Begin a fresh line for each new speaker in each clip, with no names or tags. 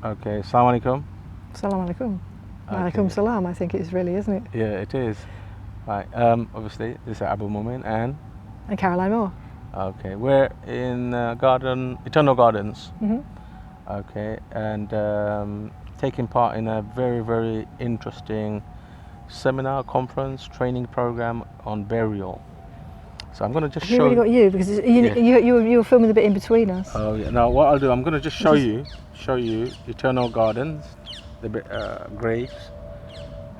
Okay, Assalamu alaikum.
Assalamu alaikum.
Okay.
Alaikum salam, I think it is really, isn't it?
Yeah, it is. Right, obviously, this is Abu Mumin and
Caroline Moore.
okay, we're in Eternal Gardens.
Hmm.
Okay, and taking part in a very, very interesting seminar, conference, training program on burial. So I'm going to just
He
show
really got you because you were filming the bit in between us.
Oh yeah. Now what I'll do, I'm going to just show you Eternal Gardens, the graves,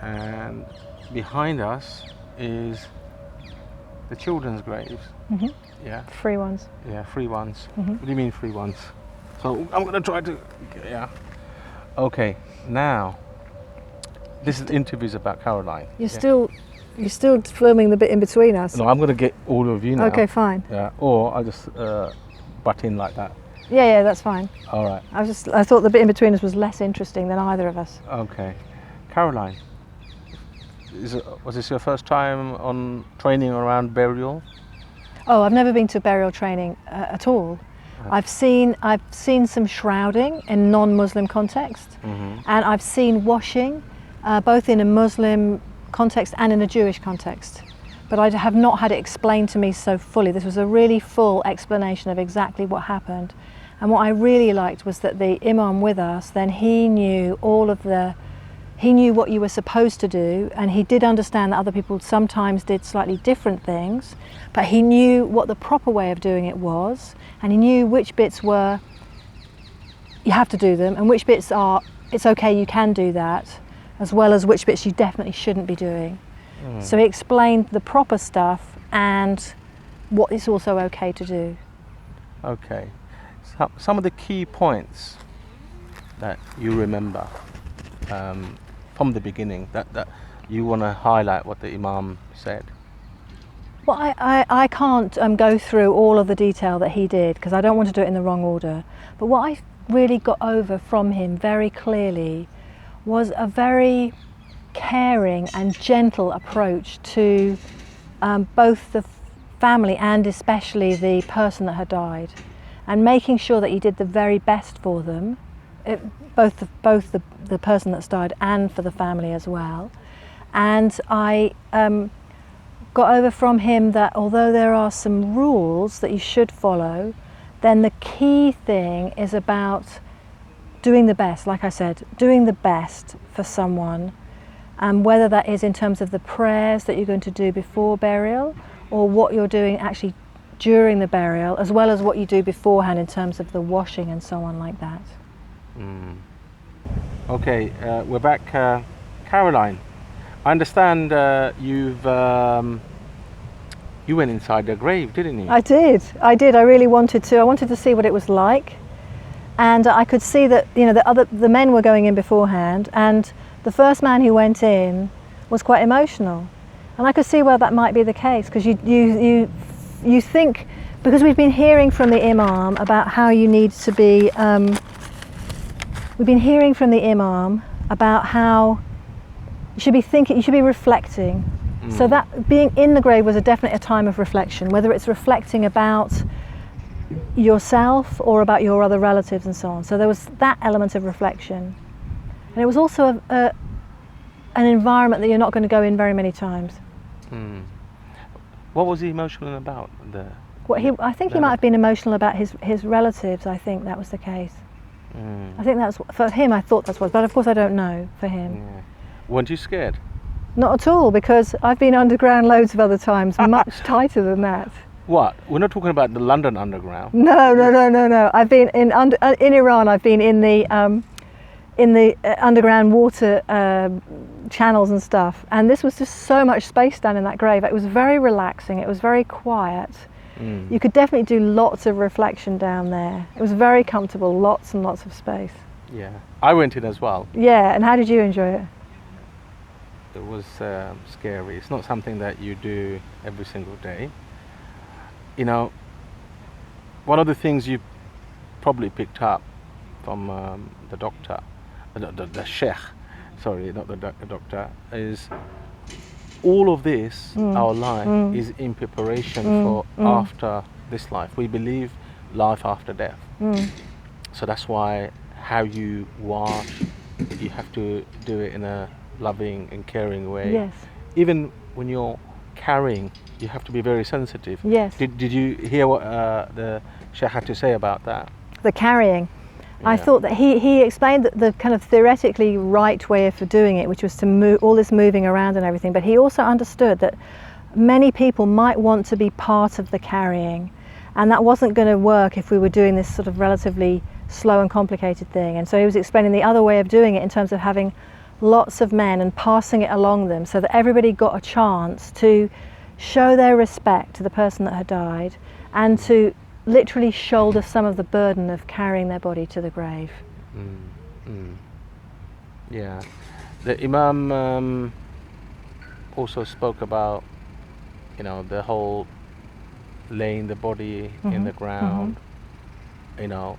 and behind us is the children's graves.
Hmm.
Yeah.
Free ones.
Yeah, free ones.
Mhm.
What do you mean free ones? So I'm going to try to. Yeah. Okay. Now, this is interviews about Caroline.
You're still filming the bit in between us.
No, I'm going to get all of you now.
Okay, fine.
Yeah. Or I'll just butt in like that.
Yeah, that's fine.
All right.
I thought the bit in between us was less interesting than either of us.
Okay. Caroline, was this your first time on training around burial?
Oh, I've never been to burial training at all. I've seen some shrouding in non-Muslim context,
Mm-hmm.
and I've seen washing, both in a Muslim context and in a Jewish context. But I have not had it explained to me so fully. This was a really full explanation of exactly what happened. And what I really liked was that the imam with us, then he knew he knew what you were supposed to do, and he did understand that other people sometimes did slightly different things, but he knew what the proper way of doing it was, and he knew which bits were, you have to do them, and which bits are, it's okay, you can do that, as well as which bits you definitely shouldn't be doing. So he explained the proper stuff and what is also okay to do.
Okay. So, some of the key points that you remember from the beginning that you want to highlight what the Imam said.
Well, I can't go through all of the detail that he did because I don't want to do it in the wrong order. But what I really got over from him very clearly was a very caring and gentle approach to both the family and especially the person that had died, and making sure that he did the very best for them, both the person that's died and for the family as well. And I got over from him that although there are some rules that you should follow, then the key thing is about doing the best, like I said, doing the best for someone, whether that is in terms of the prayers that you're going to do before burial, or what you're doing actually during the burial, as well as what you do beforehand in terms of the washing and so on like that.
Okay, we're back. Caroline, I understand you went inside the grave, didn't you?
I did. I really wanted to. I wanted to see what it was like, and I could see that the men were going in beforehand, and the first man who went in was quite emotional, and I could see where that might be the case, because you think, because we've been hearing from the Imam about how you need to be. We've been hearing from the Imam about how you should be thinking, you should be reflecting. So that being in the grave was definitely a time of reflection, whether it's reflecting about yourself or about your other relatives and so on. So there was that element of reflection. And it was also an environment that you're not going to go in very many times.
What was he emotional about?
I think he might have been emotional about his relatives. I think that was the case. I think that's for him. I thought that's what, but of course I don't know for him.
Yeah. Weren't you scared?
Not at all, because I've been underground loads of other times, much tighter than that.
What? We're not talking about the London Underground.
No. I've been in Iran. I've been in the underground water channels and stuff, and this was just so much space down in that grave. It was very relaxing. It was very quiet. You could definitely do lots of reflection down there. It was very comfortable, lots and lots of space.
Yeah, I went in as well.
Yeah, and how did you enjoy it?
It was scary. It's not something that you do every single day. You know, one of the things you probably picked up from the doctor, the Shaykh, sorry, not the doctor, is all of this, our life, is in preparation for after this life. We believe life after death. So that's why how you wash, you have to do it in a loving and caring way.
Yes.
Even when you're carrying, you have to be very sensitive.
Yes.
Did you hear what the Shaykh had to say about that?
The carrying. I
Yeah.
thought that he explained the kind of theoretically right way of doing it, which was to move all this moving around and everything, but he also understood that many people might want to be part of the carrying, and that wasn't going to work if we were doing this sort of relatively slow and complicated thing. And so he was explaining the other way of doing it in terms of having lots of men and passing it along them so that everybody got a chance to show their respect to the person that had died and to literally shoulder some of the burden of carrying their body to the grave.
Yeah. The Imam also spoke about, you know, the whole laying the body in the ground, you know,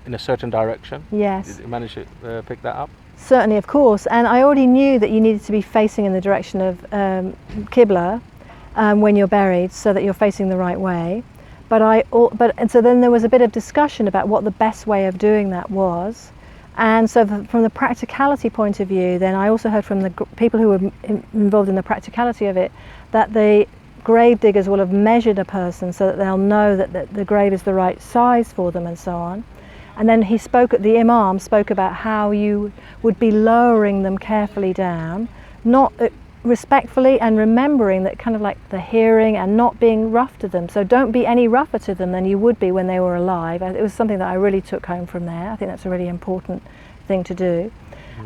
in a certain direction.
Yes.
Did you manage to pick that up?
Certainly, of course. And I already knew that you needed to be facing in the direction of Qibla when you're buried, so that you're facing the right way. And so then there was a bit of discussion about what the best way of doing that was. And so from the practicality point of view, then I also heard from the people who were involved in the practicality of it, that the grave diggers will have measured a person so that they'll know that the grave is the right size for them and so on. And then the Imam spoke about how you would be lowering them carefully down, not respectfully, and remembering that kind of like the hearing and not being rough to them. So don't be any rougher to them than you would be when they were alive. It was something that I really took home from there. I think that's a really important thing to do.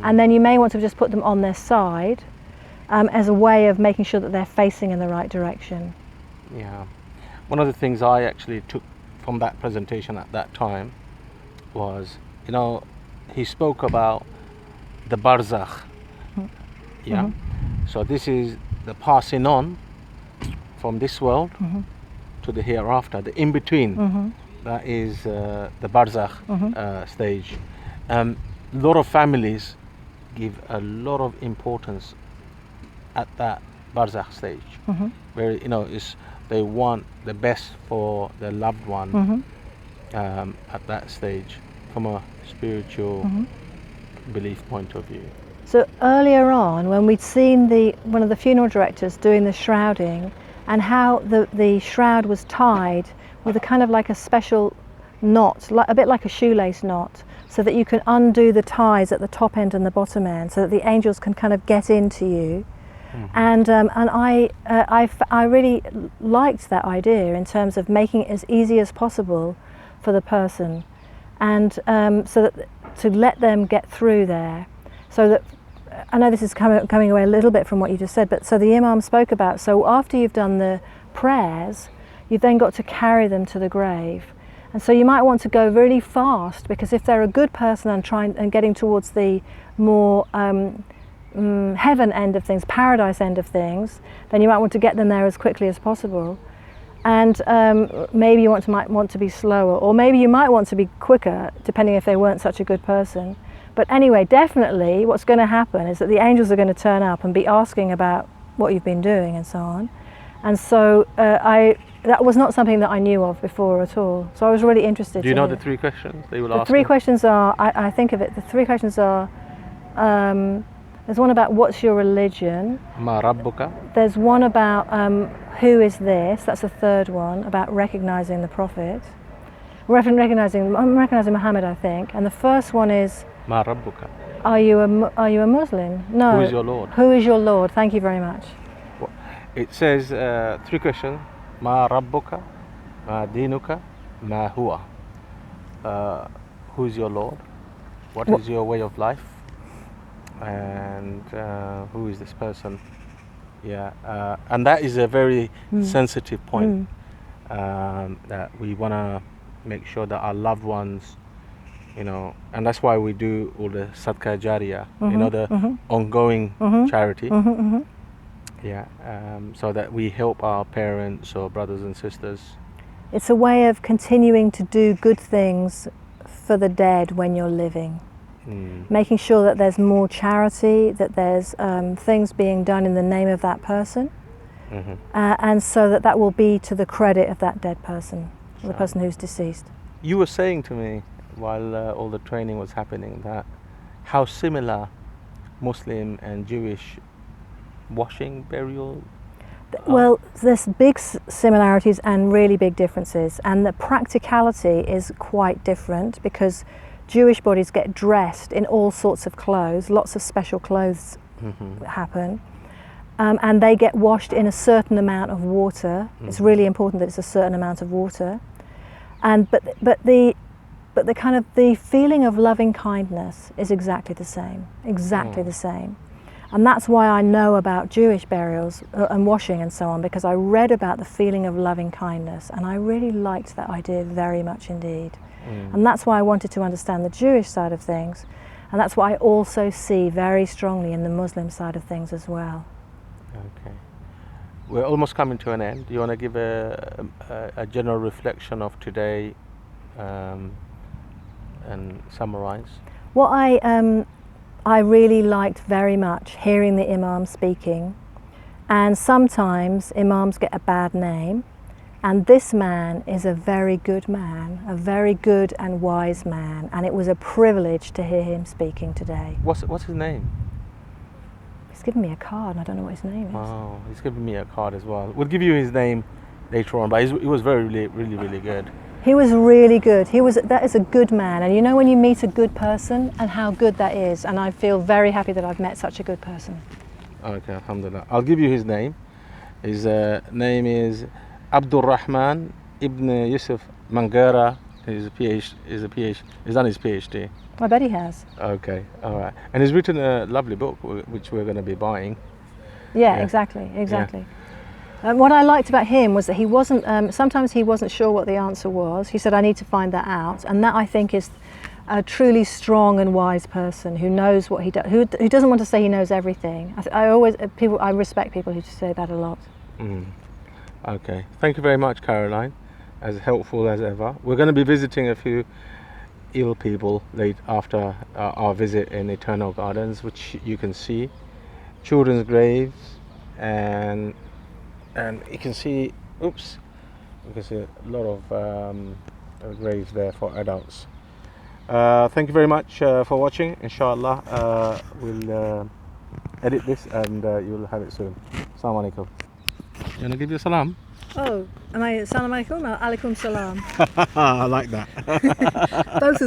And then you may want to just put them on their side as a way of making sure that they're facing in the right direction.
Yeah. One of the things I actually took from that presentation at that time was, you know, he spoke about the Barzakh. Yeah. So this is the passing on from this world to the hereafter, the in between. That is the Barzakh stage. A lot of families give a lot of importance at that Barzakh stage. Where, you know, they want the best for their loved one at that stage from a spiritual belief point of view.
So earlier on, when we'd seen one of the funeral directors doing the shrouding, and how the shroud was tied with a kind of like a special knot, a bit like a shoelace knot, so that you can undo the ties at the top end and the bottom end, so that the angels can kind of get into you. And I really liked that idea in terms of making it as easy as possible for the person, and so that to let them get through there. So that, I know this is coming away a little bit from what you just said, but so the Imam spoke about, so after you've done the prayers, you've then got to carry them to the grave. And so you might want to go really fast, because if they're a good person and getting towards the more heaven end of things, paradise end of things, then you might want to get them there as quickly as possible. And maybe you might want to be slower, or maybe you might want to be quicker, depending if they weren't such a good person. But anyway, definitely what's going to happen is that the angels are going to turn up and be asking about what you've been doing and so on. And so that was not something that I knew of before at all. So I was really interested.
Do you know the three questions they will ask?
The three questions are, I think of it, the three questions are, there's one about what's your religion?
Ma Rabbuka.
There's one about who is this? That's the third one, about recognizing the Prophet. Recognizing Muhammad, I think. And the first one is,
Ma Rabbuka.
Are you a Muslim? No.
Who is your Lord?
Who is your Lord? Thank you very much.
It says three questions. Ma Rabbuka, Ma Dinuka, Ma Huwa. Who is your Lord? What is your way of life? And who is this person? Yeah, and that is a very sensitive point that we want to make sure that our loved ones, you know, and that's why we do all the Sadqa Jariyah, you know, the ongoing charity. Yeah, so that we help our parents or brothers and sisters.
It's a way of continuing to do good things for the dead when you're living. Making sure that there's more charity, that there's things being done in the name of that person, and so that will be to the credit of that dead person, the person who's deceased.
You were saying to me while all the training was happening, that how similar Muslim and Jewish washing, burial.
Well, there's big similarities and really big differences, and the practicality is quite different because Jewish bodies get dressed in all sorts of clothes, lots of special clothes happen, and they get washed in a certain amount of water. It's really important that it's a certain amount of water, and but the kind of the feeling of loving kindness is exactly the same, the same. And that's why I know about Jewish burials and washing and so on, because I read about the feeling of loving kindness, and I really liked that idea very much indeed. And that's why I wanted to understand the Jewish side of things, and that's what I also see very strongly in the Muslim side of things as well.
Okay. We're almost coming to an end. Do you want to give a general reflection of today and summarize?
What I really liked very much hearing the Imam speaking, and sometimes Imams get a bad name, and this man is a very good man, a very good and wise man, and it was a privilege to hear him speaking today.
What's his name?
He's given me a card and I don't know what his name is.
Oh, he's given me a card as well. We'll give you his name later on, but he was really good.
He was really good. That is a good man, and you know when you meet a good person and how good that is, and I feel very happy that I've met such a good person.
Okay, alhamdulillah. I'll give you his name. His name is Abdur Rahman ibn Yusuf Mangera. He's done his PhD.
I bet he has.
Okay, all right. And he's written a lovely book which we're going to be buying.
Yeah. Exactly. Yeah. What I liked about him was that he wasn't, sometimes he wasn't sure what the answer was. He said, I need to find that out. And that, I think, is a truly strong and wise person who knows what he does, who doesn't want to say he knows everything. I respect people who say that a lot.
Okay. Thank you very much, Caroline. As helpful as ever. We're going to be visiting a few ill people late after our visit in Eternal Gardens, which you can see. Children's graves, and you can see, you can see a lot of graves there for adults. Thank you very much for watching. Inshallah, we'll edit this and you'll have it soon. Assalamu alaikum. You want to give you a salam?
Oh, am I salam alaikum or alaikum salam?
I like that.
Both of